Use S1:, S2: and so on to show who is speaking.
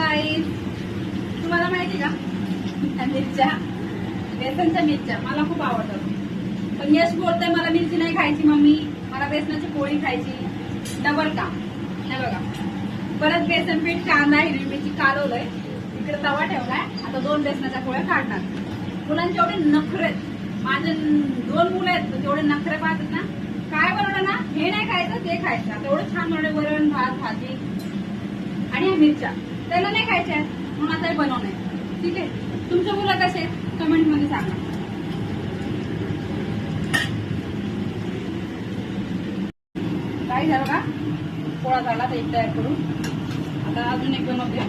S1: गाईस, तुम्हाला माहिती का मिरच्या, बेसनच्या मिरच्या मला खूप आवडतात. पण यश बोलतोय मला मिरची नाही खायची मम्मी, मला बेसनाची पोळी खायची. डबल काम. हे बघा, परत बेसन पीठ, कांदा, हिरवी मिरची कालवलंय, इकडे तवा ठेवलाय. आता 2 बेसनाच्या पोळ्या काढणार. मुलांचे एवढे नखरे आहेत. माझे 2 मुलं आहेत, तेवढे नखरे पाहतात ना. काय बनवलं ना, हे नाही खायचं ते खायचं. आता एवढं छान बनवलं, वरण भात भाजी आणि ह्या मिरच्या त्याला नाही खायच्या म्हणून आता हे बनवलंय. ठीक आहे, तुमच्या मुलं कसे कमेंट मध्ये सांगा. काय झालं का, पोळा झाला तर एक तयार करून आता अजून एक बनवते.